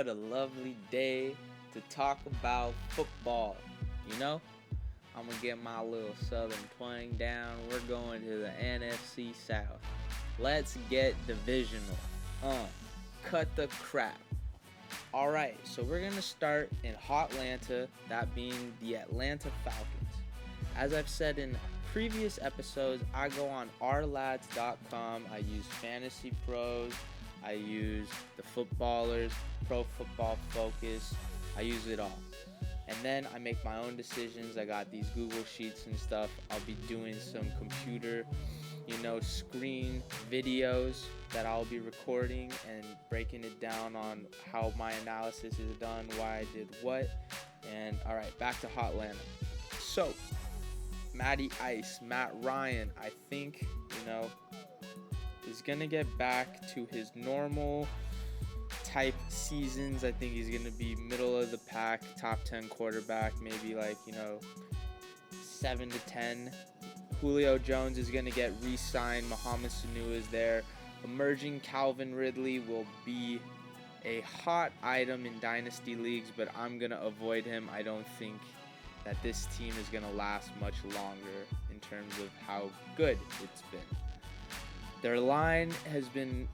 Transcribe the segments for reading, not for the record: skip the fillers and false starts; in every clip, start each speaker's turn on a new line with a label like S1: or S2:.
S1: what a lovely day to talk about football. You know, I'm gonna get my little southern twang down. We're going to the NFC South. Let's get divisional. Cut the crap. Alright, so we're gonna start in Hotlanta, that being the Atlanta Falcons. As I've said in previous episodes, I go on ourlads.com. I use Fantasy Pros. I use the Footballers, Pro Football Focus. I use it all. And then I make my own decisions. I got these Google Sheets and stuff. I'll be doing some computer, screen videos that I'll be recording and breaking it down on how my analysis is done, why I did what. And all right, back to Hotlanta. So, Matty Ice, Matt Ryan, I think, is going to get back to his normal type seasons. I think he's going to be middle of the pack, top 10 quarterback, maybe 7 to 10. Julio Jones is going to get re-signed. Mohammed Sanu is there. Emerging Calvin Ridley will be a hot item in dynasty leagues, but I'm going to avoid him. I don't think that this team is going to last much longer in terms of how good it's been. Their line has been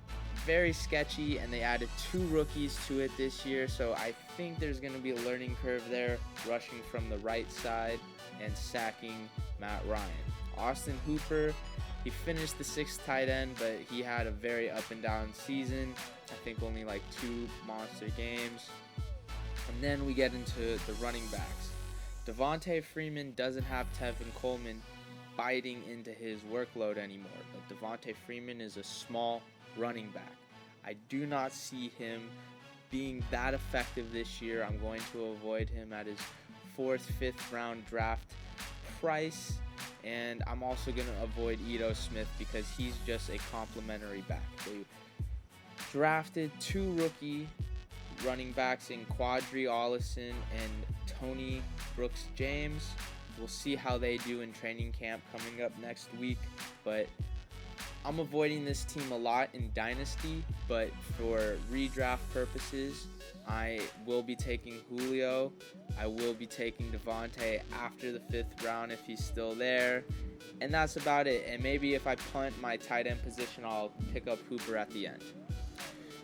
S1: very sketchy, and they added 2 rookies to it this year, so I think there's going to be a learning curve there, rushing from the right side and sacking Matt Ryan. Austin Hooper, he finished the 6th tight end, but he had a very up and down season. I think only 2 monster games. And then we get into the running backs. Devonta Freeman doesn't have Tevin Coleman biting into his workload anymore, but Devonta Freeman is a small running back. I do not see him being that effective this year. I'm going to avoid him at his 4th, 5th round draft price, and I'm also going to avoid Ito Smith because he's just a complimentary back. They drafted 2 rookie running backs in Qadree Ollison and Tony Brooks-James. We'll see how they do in training camp coming up next week, but I'm avoiding this team a lot in Dynasty, but for redraft purposes, I will be taking Julio. I will be taking Devonta after the 5th round if he's still there, and that's about it. And maybe if I punt my tight end position, I'll pick up Hooper at the end.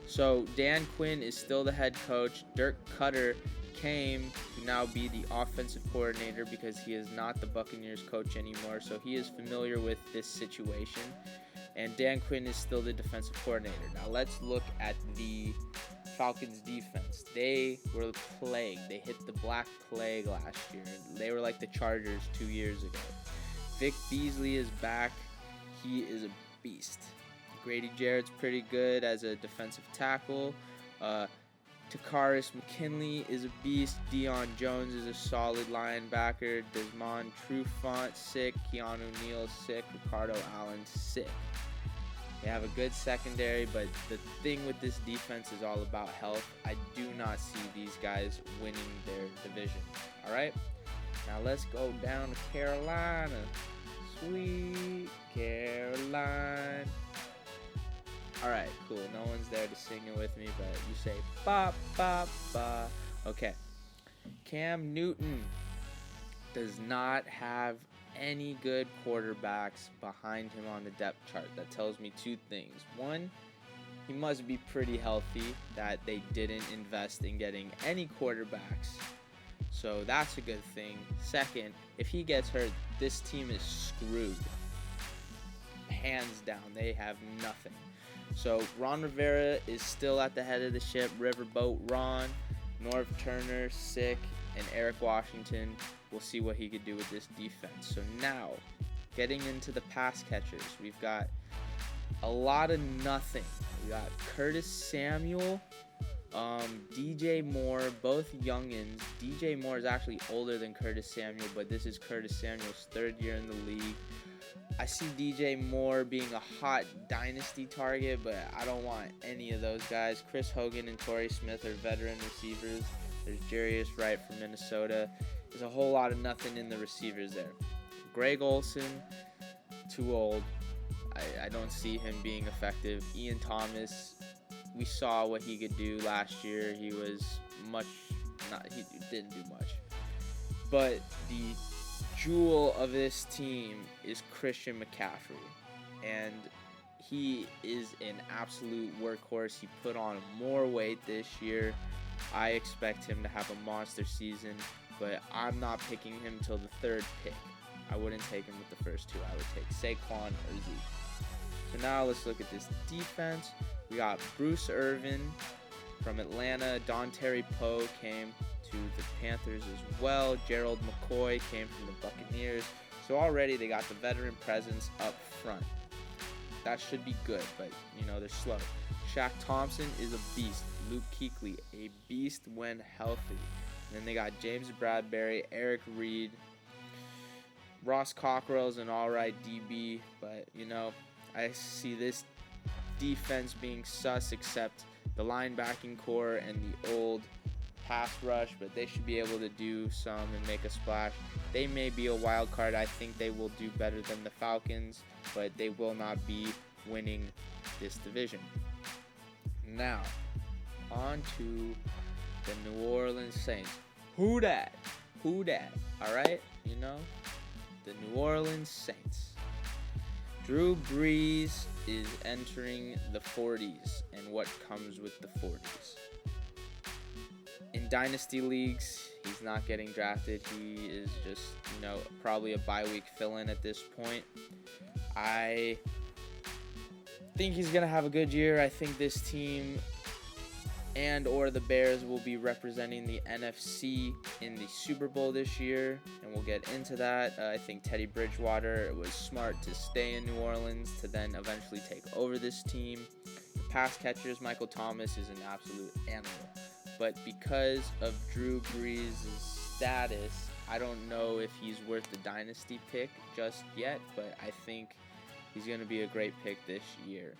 S1: So Dan Quinn is still the head coach. Dirk Koetter came to now be the offensive coordinator because he is not the Buccaneers coach anymore, so he is familiar with this situation. And Dan Quinn is still the defensive coordinator. Now let's look at the Falcons defense. They were the plague. They hit the Black Plague last year. They were like the Chargers 2 years ago. Vic Beasley is back. He is a beast. Grady Jarrett's pretty good as a defensive tackle. Takaris McKinley is a beast. Deion Jones is a solid linebacker. Desmond Trufant, sick. Keanu Neal, sick. Ricardo Allen, sick. They have a good secondary, but the thing with this defense is all about health. I do not see these guys winning their division. All right? Now let's go down to Carolina. Sweet Caroline. All right, cool. No one's there to sing it with me, but you say ba ba ba. Okay. Cam Newton does not have any good quarterbacks behind him on the depth chart. That tells me 2 things. 1, he must be pretty healthy, that they didn't invest in getting any quarterbacks. So that's a good thing. 2nd, if he gets hurt, this team is screwed. Hands down, they have nothing. So Ron Rivera is still at the head of the ship. Riverboat Ron, Norv Turner, sick, and Eric Washington. We'll see what he could do with this defense. So now, getting into the pass catchers, we've got a lot of nothing. We got Curtis Samuel, DJ Moore, both youngins. DJ Moore is actually older than Curtis Samuel, but this is Curtis Samuel's 3rd year in the league. I see DJ Moore being a hot dynasty target, but I don't want any of those guys. Chris Hogan and Torrey Smith are veteran receivers. There's Jarius Wright from Minnesota. There's a whole lot of nothing in the receivers there. Greg Olsen, too old. I don't see him being effective. Ian Thomas, we saw what he could do last year. He didn't do much. But the jewel of this team is Christian McCaffrey. And he is an absolute workhorse. He put on more weight this year. I expect him to have a monster season, but I'm not picking him till the 3rd pick. I wouldn't take him with the first 2. I would take Saquon or Zeke. So now let's look at this defense. We got Bruce Irvin from Atlanta. Dontari Poe came to the Panthers as well. Gerald McCoy came from the Buccaneers. So already they got the veteran presence up front. That should be good, but, they're slow. Shaq Thompson is a beast. Luke Kuechly, a beast when healthy. And then they got James Bradbury, Eric Reed. Ross Cockrell's an alright DB, but, I see this defense being sus except the linebacking core and the old pass rush, but they should be able to do some and make a splash. They may be a wild card. I think they will do better than the Falcons, but they will not be winning this division. Now, on to the New Orleans Saints. Who dat? All right? The New Orleans Saints. Drew Brees is entering the 40s, and what comes with the 40s? In dynasty leagues, he's not getting drafted. He is just, probably a bye-week fill-in at this point. I think he's going to have a good year. I think this team and or the Bears will be representing the NFC in the Super Bowl this year, and we'll get into that. I think Teddy Bridgewater was smart to stay in New Orleans to then eventually take over this team. The pass catchers, Michael Thomas is an absolute animal. But because of Drew Brees' status, I don't know if he's worth the dynasty pick just yet, but I think he's going to be a great pick this year.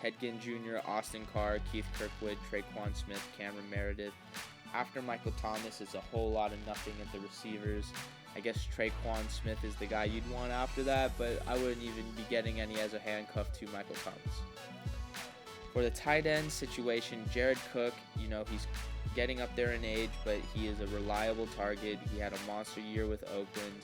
S1: Ted Ginn Jr., Austin Carr, Keith Kirkwood, Traquan Smith, Cameron Meredith. After Michael Thomas, it's a whole lot of nothing at the receivers. I guess Traquan Smith is the guy you'd want after that, but I wouldn't even be getting any as a handcuff to Michael Thomas. For the tight end situation, Jared Cook, he's getting up there in age, but he is a reliable target. He had a monster year with Oakland.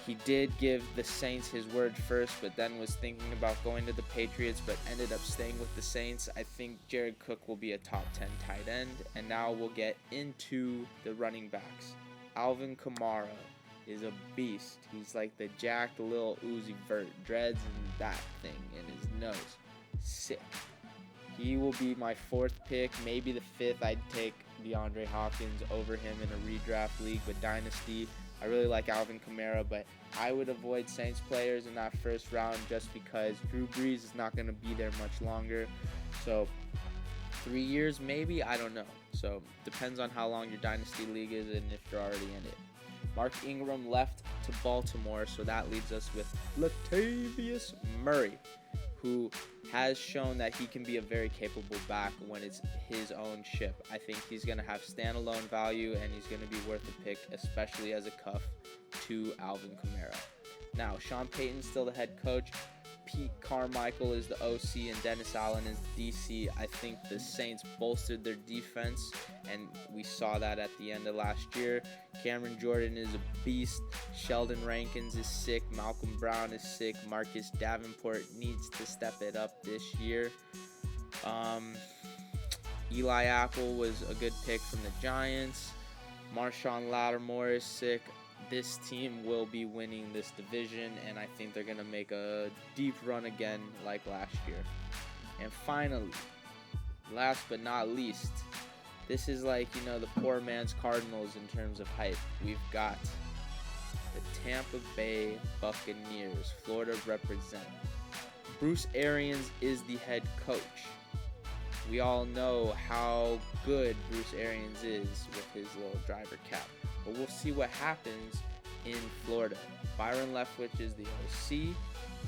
S1: He did give the Saints his word first, but then was thinking about going to the Patriots, but ended up staying with the Saints. I think Jared Cook will be a top 10 tight end. And now we'll get into the running backs. Alvin Kamara is a beast. He's like the jacked little Uzi Vert, dreads and that thing in his nose. Sick. He will be my 4th pick, maybe the 5th. I'd take DeAndre Hopkins over him in a redraft league, but Dynasty, I really like Alvin Kamara, but I would avoid Saints players in that first round just because Drew Brees is not going to be there much longer. So 3 years maybe, I don't know. So depends on how long your Dynasty league is and if you're already in it. Mark Ingram left to Baltimore, so that leaves us with Latavius Murray, who has shown that he can be a very capable back when it's his own ship. I think he's going to have standalone value, and he's going to be worth a pick, especially as a cuff to Alvin Kamara. Now, Sean Payton's still the head coach. Pete Carmichael is the OC, and Dennis Allen is the DC. I think the Saints bolstered their defense, and we saw that at the end of last year. Cameron Jordan is a beast. Sheldon Rankins is sick. Malcolm Brown is sick. Marcus Davenport needs to step it up this year. Eli Apple was a good pick from the Giants. Marshawn Lattimore is sick. This team will be winning this division, and I think they're going to make a deep run again like last year. And finally, last but not least, this is like, the poor man's Cardinals in terms of hype. We've got the Tampa Bay Buccaneers, Florida represent. Bruce Arians is the head coach. We all know how good Bruce Arians is with his little driver cap. But we'll see what happens in Florida. Byron Leftwich is the OC.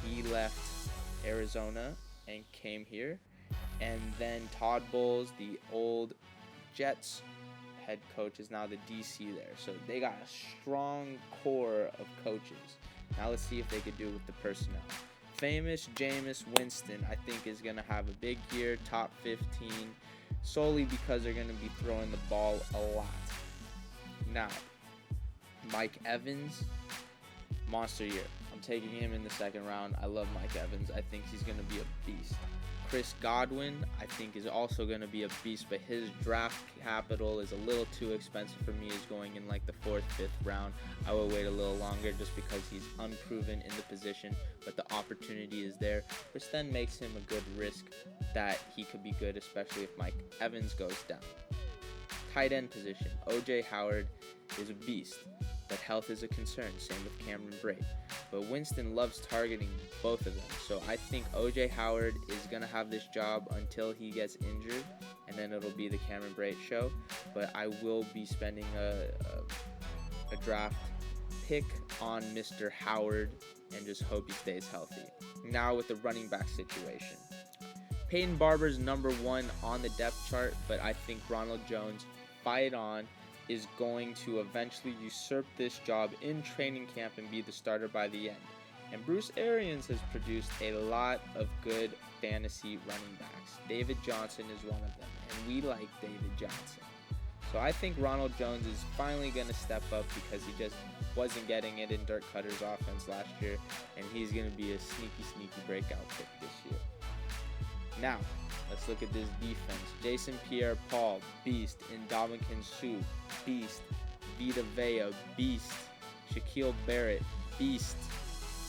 S1: He left Arizona and came here. And then Todd Bowles, the old Jets head coach, is now the DC there. So they got a strong core of coaches. Now let's see if they could do it with the personnel. famous Jameis Winston, I think, is going to have a big year, top 15, solely because they're going to be throwing the ball a lot. Now, Mike Evans, monster year. I'm taking him in the second round. I love Mike Evans. I think he's going to be a beast. Chris Godwin, I think, is also going to be a beast, but his draft capital is a little too expensive for me. Is going in like the 4th, 5th round. I will wait a little longer just because he's unproven in the position, but the opportunity is there, which then makes him a good risk that he could be good, especially if Mike Evans goes down. Tight end position, O.J. Howard is a beast, but health is a concern. Same with Cameron Brate. But Winston loves targeting both of them, so I think O.J. Howard is going to have this job until he gets injured, and then it'll be the Cameron Brate show. But I will be spending a draft pick on Mr. Howard and just hope he stays healthy. Now with the running back situation. Peyton Barber's number 1 on the depth chart, but I think Ronald Jones, fight on, is going to eventually usurp this job in training camp and be the starter by the end. And Bruce Arians has produced a lot of good fantasy running backs. David Johnson is one of them, and we like David Johnson. So I think Ronald Jones is finally going to step up because he just wasn't getting it in Dirk Koetter's offense last year, and he's going to be a sneaky breakout pick this year. Now, let's look at this defense. Jason Pierre-Paul, beast. Ndamukong Suh, beast. Vita Vea, beast. Shaquille Barrett, beast.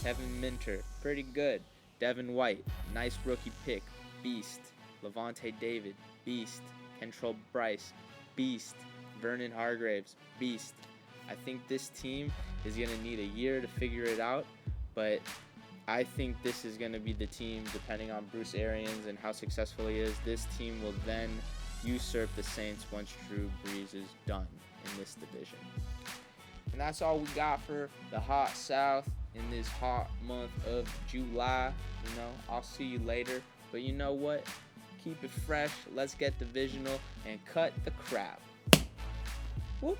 S1: Kevin Minter, pretty good. Devin White, nice rookie pick, beast. Levante David, beast. Kentrell Bryce, beast. Vernon Hargraves, beast. I think this team is going to need a year to figure it out, but I think this is going to be the team, depending on Bruce Arians and how successful he is. This team will then usurp the Saints once Drew Brees is done in this division. And that's all we got for the Hot South in this hot month of July. You know, I'll see you later. But you know what? Keep it fresh. Let's get divisional and cut the crap. Woo!